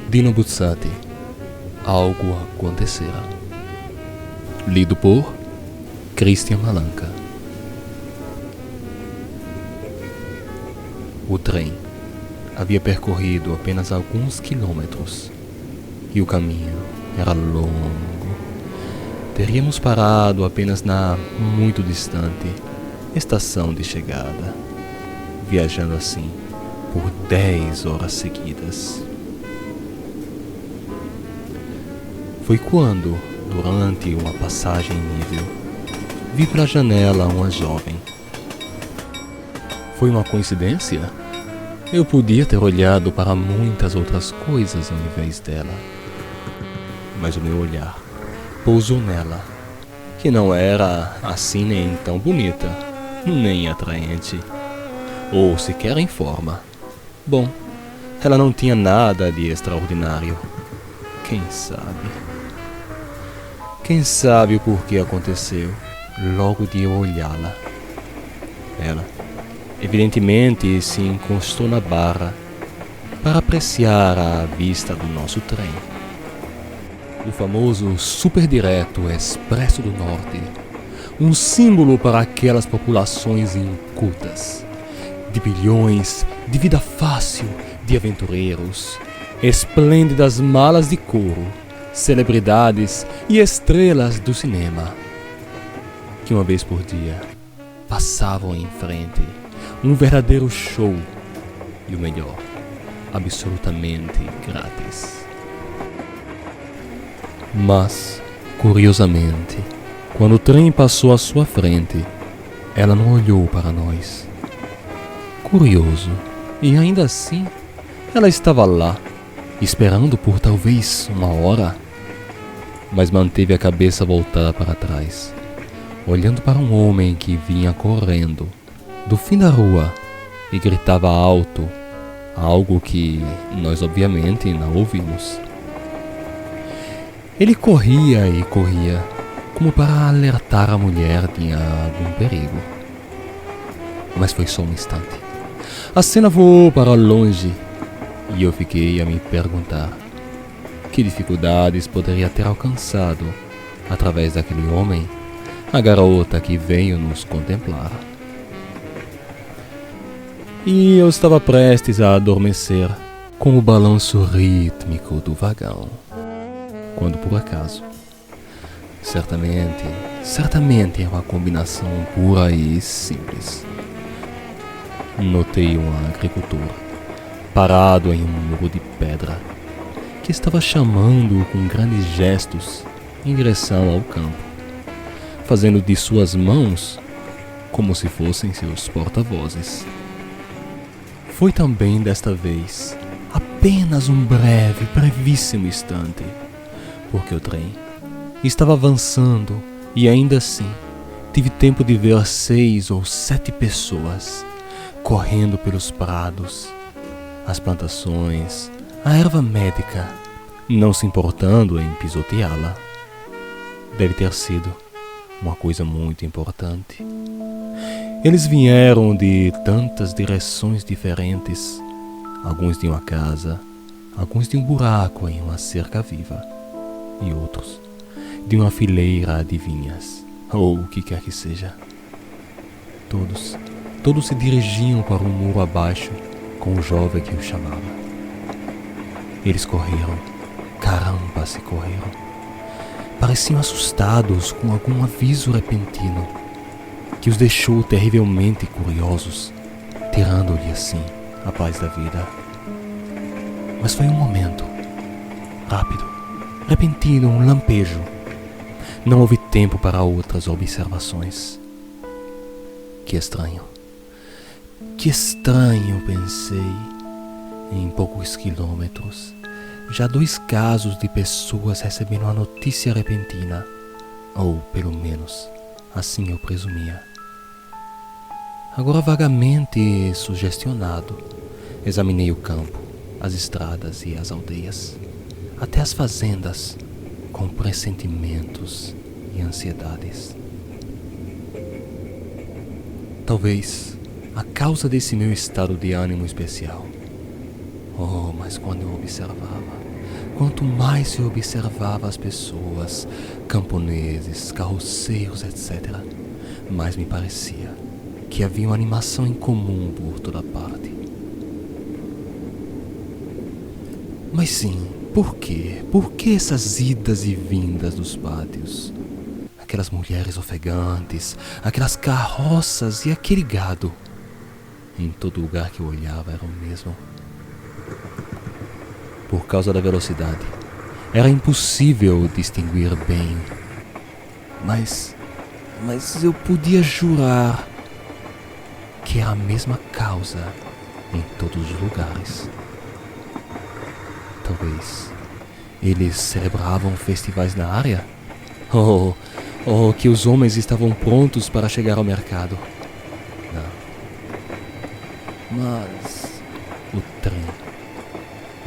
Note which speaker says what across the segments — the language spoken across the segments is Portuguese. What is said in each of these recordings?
Speaker 1: Dino Buzzati. Algo acontecerá. Lido por Christian Malanca. O trem havia percorrido apenas alguns quilômetros e o caminho era longo. Teríamos parado apenas na muito distante estação de chegada, viajando assim por 10 horas seguidas. Foi quando, durante uma passagem nível, vi pela janela uma jovem. Foi uma coincidência? Eu podia ter olhado para muitas outras coisas ao invés dela. Mas o meu olhar pousou nela, que não era assim nem tão bonita, nem atraente, ou sequer em forma. Bom, ela não tinha nada de extraordinário. Quem sabe? Quem sabe o porquê aconteceu logo de eu olhá-la. Ela, evidentemente, se encostou na barra para apreciar a vista do nosso trem. O famoso super direto Expresso do Norte, um símbolo para aquelas populações incultas, de bilhões, de vida fácil, de aventureiros, esplêndidas malas de couro, celebridades e estrelas do cinema, que uma vez por dia passavam em frente, um verdadeiro show e o melhor, absolutamente grátis. Mas, curiosamente, quando o trem passou à sua frente, ela não olhou para nós. Curioso, e ainda assim, ela estava lá, esperando por talvez uma hora, mas manteve a cabeça voltada para trás, olhando para um homem que vinha correndo do fim da rua e gritava alto, algo que nós obviamente não ouvimos. Ele corria e corria, como para alertar a mulher de algum perigo. Mas foi só um instante. A cena voou para longe e eu fiquei a me perguntar que dificuldades poderia ter alcançado, através daquele homem, a garota que veio nos contemplar. E eu estava prestes a adormecer com o balanço rítmico do vagão, quando por acaso, certamente é uma combinação pura e simples, notei um agricultor parado em um muro de pedra que estava chamando com grandes gestos em direção ao campo, fazendo de suas mãos como se fossem seus porta-vozes. Foi também desta vez apenas um brevíssimo instante, porque o trem estava avançando e ainda assim tive tempo de ver 6 ou 7 pessoas correndo pelos prados, as plantações, a erva médica, não se importando em pisoteá-la. Deve ter sido uma coisa muito importante. Eles vieram de tantas direções diferentes, alguns de uma casa, alguns de um buraco em uma cerca viva, e outros de uma fileira de vinhas, ou o que quer que seja. Todos se dirigiam para um muro abaixo com o jovem que o chamava. Eles correram, caramba se correram. Pareciam assustados com algum aviso repentino que os deixou terrivelmente curiosos, tirando-lhe assim a paz da vida. Mas foi um momento, rápido, repentino, um lampejo. Não houve tempo para outras observações. Que estranho, pensei. Em poucos quilômetros, já 2 casos de pessoas recebendo a notícia repentina, ou pelo menos assim eu presumia. Agora, vagamente sugestionado, examinei o campo, as estradas e as aldeias, até as fazendas, com pressentimentos e ansiedades. Talvez a causa desse meu estado de ânimo especial. Oh, mas quando eu observava, quanto mais se observava as pessoas, camponeses, carroceiros, etc., mais me parecia que havia uma animação em comum por toda parte. Mas sim, por quê? Por que essas idas e vindas dos pátios? Aquelas mulheres ofegantes, aquelas carroças e aquele gado. Em todo lugar que eu olhava era o mesmo. Por causa da velocidade, era impossível distinguir bem. Mas eu podia jurar que era a mesma causa em todos os lugares. Talvez eles celebravam festivais na área? Ou que os homens estavam prontos para chegar ao mercado? Não. Mas o trem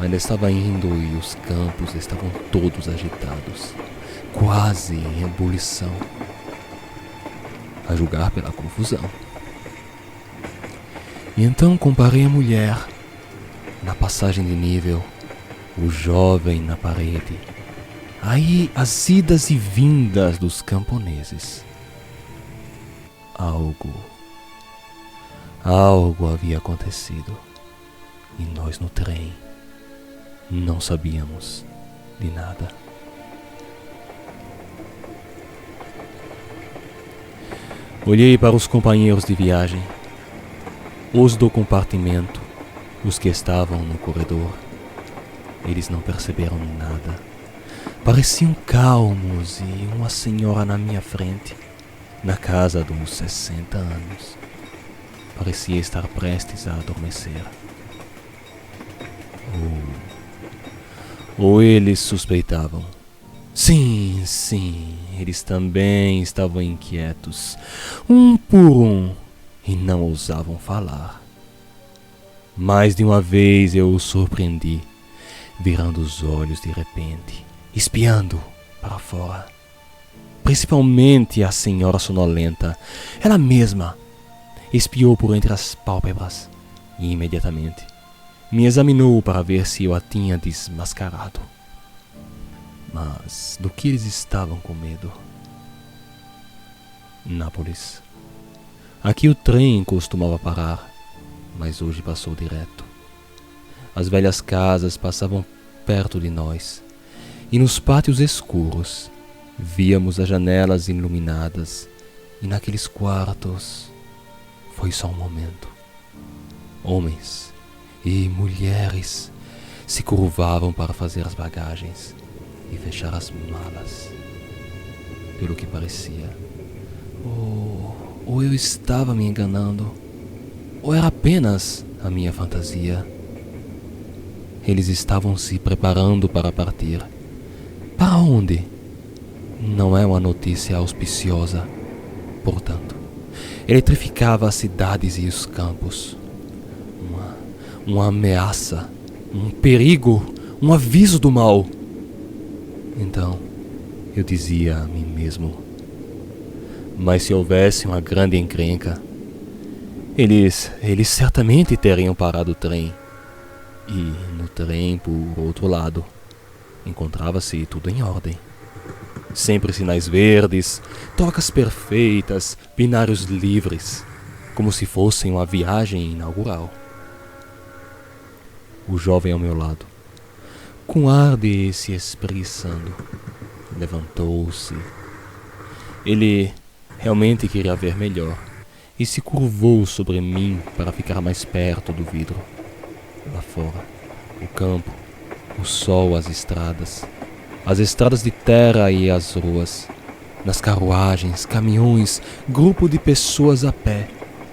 Speaker 1: ainda estava indo e os campos estavam todos agitados, quase em ebulição, a julgar pela confusão. E então comparei a mulher na passagem de nível, o jovem na parede, aí as idas e vindas dos camponeses. Algo havia acontecido, e nós no trem não sabíamos de nada. Olhei para os companheiros de viagem, os do compartimento, os que estavam no corredor. Eles não perceberam nada. Pareciam calmos e uma senhora na minha frente, na casa dos 60 anos, parecia estar prestes a adormecer. Ou eles suspeitavam. Sim, eles também estavam inquietos, um por um, e não ousavam falar. Mais de uma vez eu os surpreendi, virando os olhos de repente, espiando para fora. Principalmente a senhora sonolenta, ela mesma, espiou por entre as pálpebras e imediatamente me examinou para ver se eu a tinha desmascarado. Mas do que eles estavam com medo? Nápoles. Aqui o trem costumava parar, mas hoje passou direto. As velhas casas passavam perto de nós, e nos pátios escuros víamos as janelas iluminadas, e naqueles quartos foi só um momento. Homens e mulheres se curvavam para fazer as bagagens e fechar as malas. Pelo que parecia, ou eu estava me enganando, ou era apenas a minha fantasia. Eles estavam se preparando para partir. Para onde? Não é uma notícia auspiciosa. Portanto, eletrificava as cidades e os campos. Uma ameaça, um perigo, um aviso do mal. Então, eu dizia a mim mesmo: mas se houvesse uma grande encrenca, eles certamente teriam parado o trem. E no trem, por outro lado, encontrava-se tudo em ordem. Sempre sinais verdes, tocas perfeitas, binários livres, como se fossem uma viagem inaugural. O jovem ao meu lado, com ar de se espreguiçando, levantou-se. Ele realmente queria ver melhor e se curvou sobre mim para ficar mais perto do vidro. Lá fora, o campo, o sol, as estradas de terra e as ruas, nas carruagens, caminhões, grupo de pessoas a pé,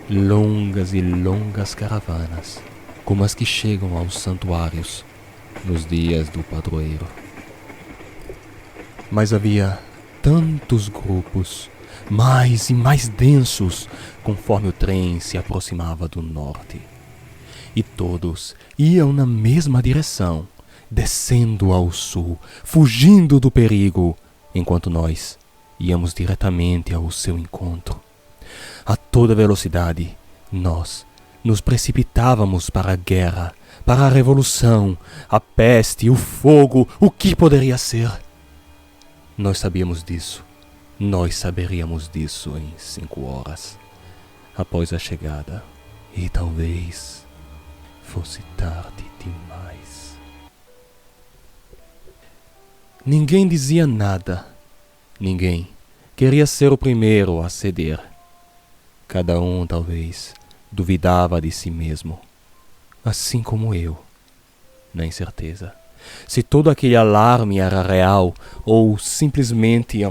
Speaker 1: longas e longas caravanas, como as que chegam aos santuários nos dias do padroeiro. Mas havia tantos grupos, mais e mais densos, conforme o trem se aproximava do norte. E todos iam na mesma direção, descendo ao sul, fugindo do perigo, enquanto nós íamos diretamente ao seu encontro. A toda velocidade, nós nos precipitávamos para a guerra, para a revolução, a peste, o fogo, o que poderia ser? Nós sabíamos disso. Nós saberíamos disso em 5 horas, após a chegada. E talvez fosse tarde demais. Ninguém dizia nada. Ninguém queria ser o primeiro a ceder. Cada um, talvez, duvidava de si mesmo, assim como eu, na incerteza. Se todo aquele alarme era real ou simplesmente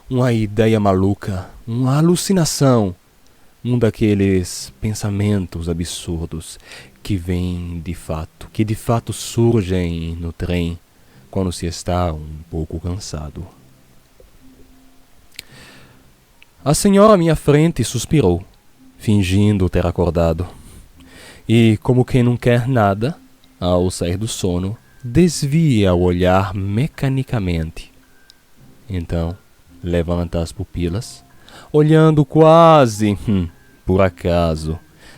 Speaker 1: uma ideia maluca, uma alucinação, um daqueles pensamentos absurdos que de fato surgem no trem quando se está um pouco cansado. A senhora à minha frente suspirou, fingindo ter acordado, e, como quem não quer nada, ao sair do sono, desvia o olhar mecanicamente. Então, levanta as pupilas, olhando quase, por acaso,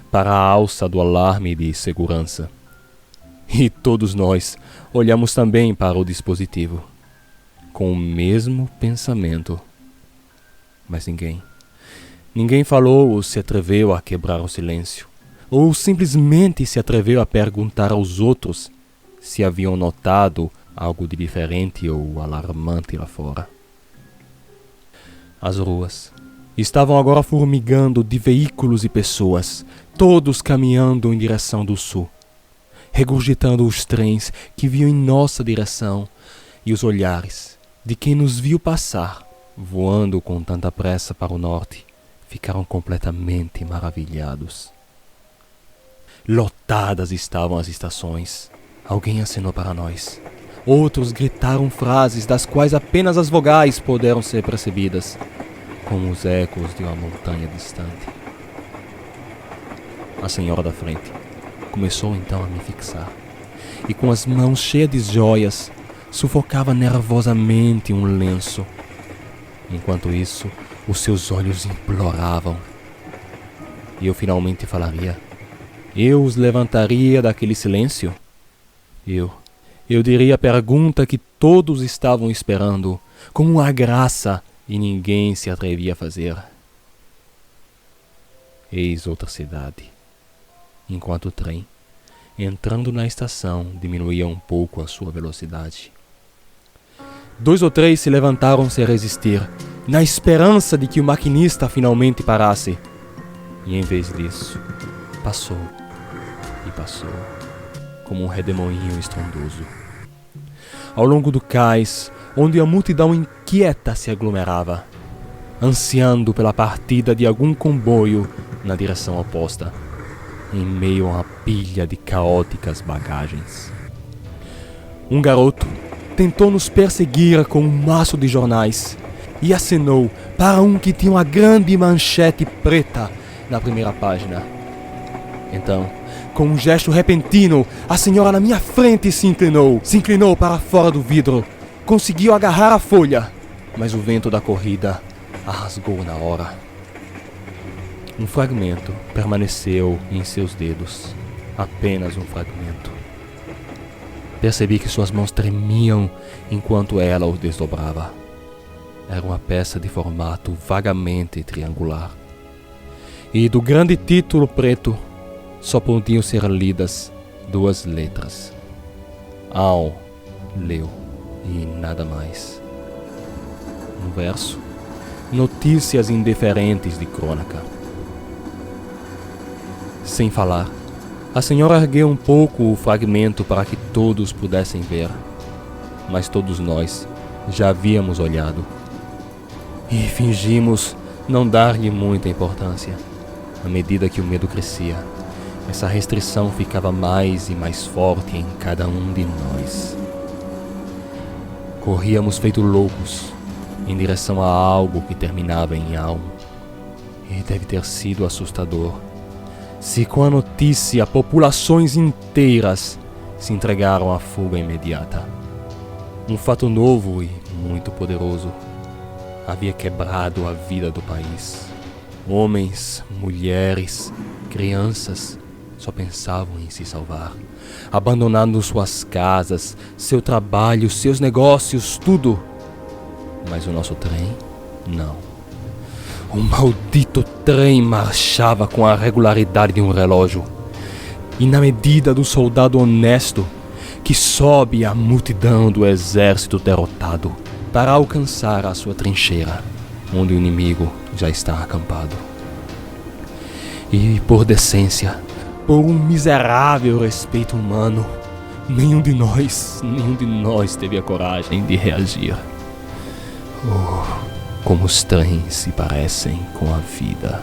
Speaker 1: para a alça do alarme de segurança. E todos nós olhamos também para o dispositivo, com o mesmo pensamento. Mas ninguém falou ou se atreveu a quebrar o silêncio, ou simplesmente se atreveu a perguntar aos outros se haviam notado algo de diferente ou alarmante lá fora. As ruas estavam agora formigando de veículos e pessoas, todos caminhando em direção do sul, regurgitando os trens que vinham em nossa direção e os olhares de quem nos viu passar, voando com tanta pressa para o norte, ficaram completamente maravilhados. Lotadas estavam as estações. Alguém acenou para nós. Outros gritaram frases das quais apenas as vogais puderam ser percebidas, como os ecos de uma montanha distante. A senhora da frente começou então a me fixar, e com as mãos cheias de joias, sufocava nervosamente um lenço. Enquanto isso, os seus olhos imploravam. E eu finalmente falaria. Eu os levantaria daquele silêncio. Eu diria a pergunta que todos estavam esperando, como uma graça, e ninguém se atrevia a fazer. Eis outra cidade. Enquanto o trem, entrando na estação, diminuía um pouco a sua velocidade. 2 ou 3 se levantaram sem resistir, na esperança de que o maquinista finalmente parasse. E em vez disso, passou, como um redemoinho estrondoso. Ao longo do cais, onde a multidão inquieta se aglomerava, ansiando pela partida de algum comboio na direção oposta, em meio a uma pilha de caóticas bagagens. Um garoto tentou nos perseguir com um maço de jornais e acenou para um que tinha uma grande manchete preta na primeira página. Então, com um gesto repentino, a senhora na minha frente se inclinou para fora do vidro. Conseguiu agarrar a folha, mas o vento da corrida a rasgou na hora. Um fragmento permaneceu em seus dedos, apenas um fragmento. Percebi que suas mãos tremiam enquanto ela o desdobrava. Era uma peça de formato vagamente triangular. E do grande título preto só podiam ser lidas 2 letras. Al leu e nada mais. No verso, notícias indiferentes de crônica. Sem falar, a senhora ergueu um pouco o fragmento para que todos pudessem ver, mas todos nós já havíamos olhado e fingimos não dar-lhe muita importância. À medida que o medo crescia, essa restrição ficava mais e mais forte em cada um de nós. Corríamos feito loucos em direção a algo que terminava em almo, e deve ter sido assustador se com a notícia populações inteiras se entregaram à fuga imediata. Um fato novo e muito poderoso havia quebrado a vida do país. Homens, mulheres, crianças só pensavam em se salvar, abandonando suas casas, seu trabalho, seus negócios, tudo. Mas o nosso trem, não. O maldito trem marchava com a regularidade de um relógio e na medida do soldado honesto que sobe a multidão do exército derrotado para alcançar a sua trincheira, onde o inimigo já está acampado. E por decência, por um miserável respeito humano, nenhum de nós teve a coragem de reagir. Oh, como os trens se parecem com a vida.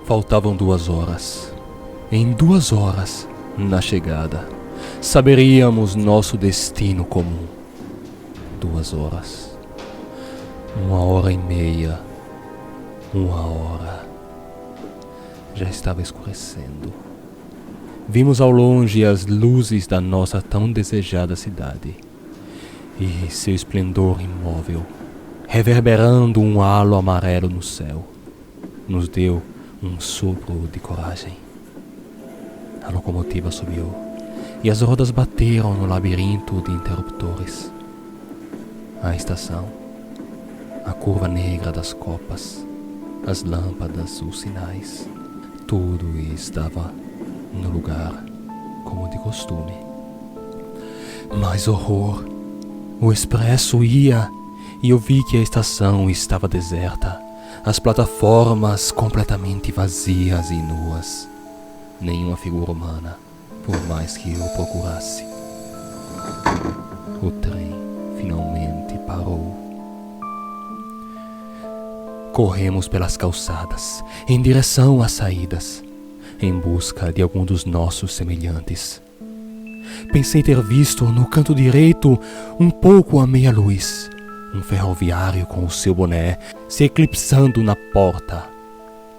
Speaker 1: Faltavam 2 horas. Em 2 horas, na chegada, saberíamos nosso destino comum. 2 horas. 1h30. 1 hora. Já estava escurecendo. Vimos ao longe as luzes da nossa tão desejada cidade e seu esplendor imóvel, reverberando um halo amarelo no céu, nos deu um sopro de coragem. A locomotiva subiu e as rodas bateram no labirinto de interruptores. A estação, a curva negra das copas, as lâmpadas, os sinais, tudo estava no lugar como de costume. Mas horror! O expresso ia e eu vi que a estação estava deserta, as plataformas completamente vazias e nuas. Nenhuma figura humana, por mais que eu procurasse. O trem finalmente parou. Corremos pelas calçadas, em direção às saídas, em busca de algum dos nossos semelhantes. Pensei ter visto no canto direito, um pouco à meia luz, um ferroviário com o seu boné se eclipsando na porta,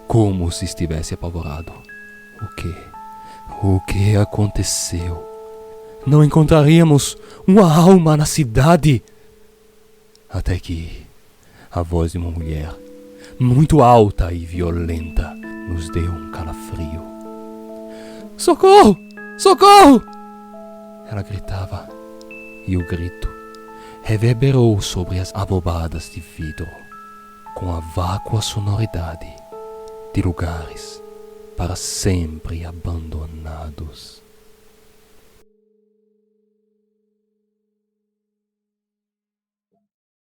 Speaker 1: como se estivesse apavorado. O que aconteceu? Não encontraríamos uma alma na cidade? Até que a voz de uma mulher, muito alta e violenta, nos deu um calafrio. Socorro! Socorro! Ela gritava, e o grito reverberou sobre as abobadas de vidro, com a vácua sonoridade de lugares para sempre abandonados.